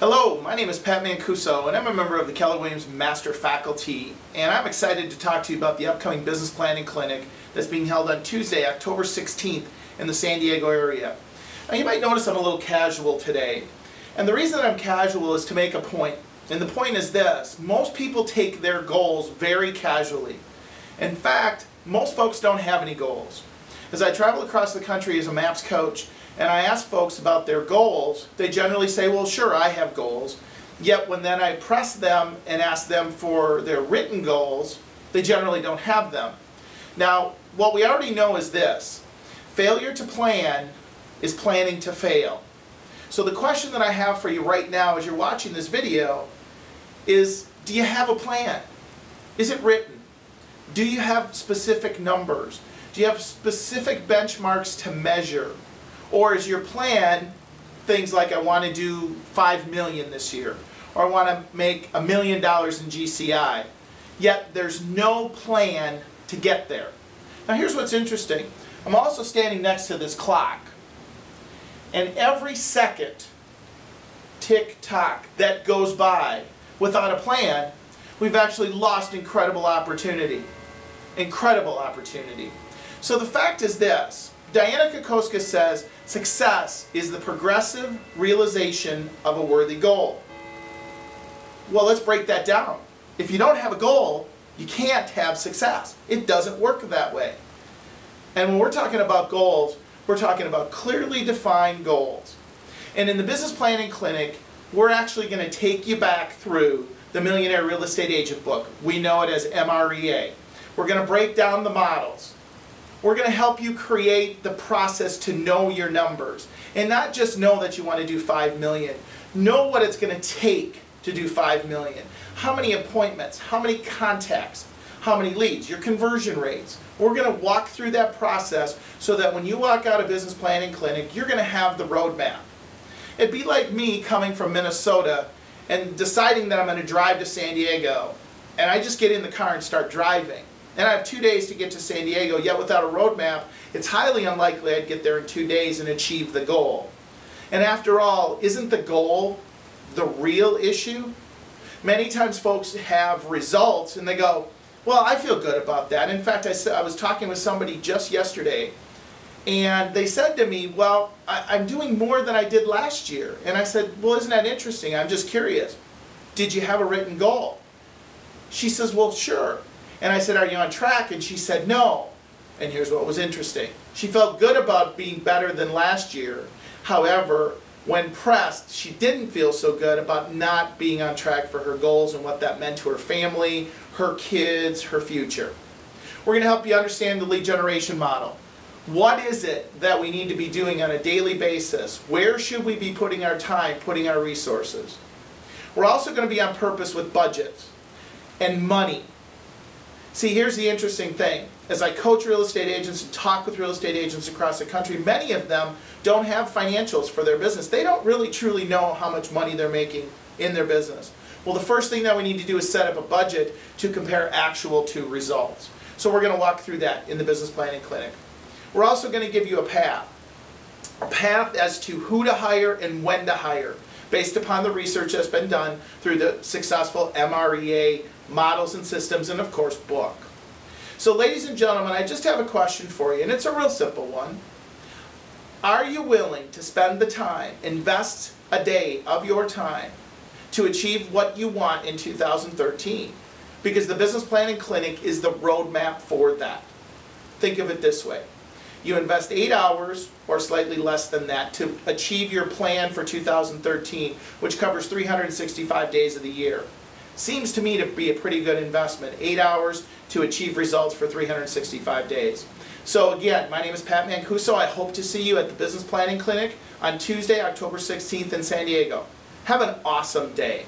Hello, my name is Pat Mancuso and I'm a member of the Keller Williams Master Faculty, and I'm excited to talk to you about the upcoming business planning clinic that's being held on Tuesday, October 16th in the San Diego area. Now you might notice I'm a little casual today, and the reason that I'm casual is to make a point, and the point is this: most people take their goals very casually. In fact, most folks don't have any goals. As I travel across the country as a MAPS coach and I ask folks about their goals, they generally say, well, sure, I have goals. Yet when then I press them and ask them for their written goals, they generally don't have them. Now, what we already know is this: failure to plan is planning to fail. So the question that I have for you right now as you're watching this video is, do you have a plan? Is it written? Do you have specific numbers? Do you have specific benchmarks to measure? Or is your plan things like, I want to do 5 million this year, or I want to make $1 million in GCI, yet there's no plan to get there? Now here's what's interesting. I'm also standing next to this clock, and every second, tick-tock, that goes by without a plan, we've actually lost incredible opportunity. Incredible opportunity. So the fact is this: Diana Kokoschka says, success is the progressive realization of a worthy goal. Well, let's break that down. If you don't have a goal, you can't have success. It doesn't work that way. And when we're talking about goals, we're talking about clearly defined goals. And in the Business Planning Clinic, we're actually going to take you back through the Millionaire Real Estate Agent book. We know it as MREA. We're going to break down the models. We're going to help you create the process to know your numbers. And not just know that you want to do 5 million. Know what it's going to take to do 5 million. How many appointments, how many contacts, how many leads, your conversion rates. We're going to walk through that process so that when you walk out of Business Planning Clinic, you're going to have the roadmap. It'd be like me coming from Minnesota and deciding that I'm going to drive to San Diego, and I just get in the car and start driving. And I have 2 days to get to San Diego, yet without a roadmap, it's highly unlikely I'd get there in 2 days and achieve the goal. And after all, isn't the goal the real issue? Many times folks have results and they go, well, I feel good about that. In fact, I was talking with somebody just yesterday, and they said to me, well, I'm doing more than I did last year. And I said, well, isn't that interesting? I'm just curious. Did you have a written goal? She says, well, sure. And I said, are you on track? And she said, no. And here's what was interesting. She felt good about being better than last year. However, when pressed, she didn't feel so good about not being on track for her goals and what that meant to her family, her kids, her future. We're going to help you understand the lead generation model. What is it that we need to be doing on a daily basis? Where should we be putting our time, putting our resources? We're also going to be on purpose with budgets and money. See, here's the interesting thing. As I coach real estate agents and talk with real estate agents across the country, many of them don't have financials for their business. They don't really truly know how much money they're making in their business. Well, the first thing that we need to do is set up a budget to compare actual to results. So we're going to walk through that in the Business Planning Clinic. We're also going to give you a path as to who to hire and when to hire, based upon the research that's been done through the successful MREA models and systems, and of course book. So ladies and gentlemen, I just have a question for you, and it's a real simple one. Are you willing to spend the time, invest a day of your time to achieve what you want in 2013? Because the Business Planning Clinic is the roadmap for that. Think of it this way. You invest 8 hours or slightly less than that to achieve your plan for 2013, which covers 365 days of the year. Seems to me to be a pretty good investment. 8 hours to achieve results for 365 days. So again, my name is Pat Mancuso. I hope to see you at the Business Planning Clinic on Tuesday, October 16th in San Diego. Have an awesome day.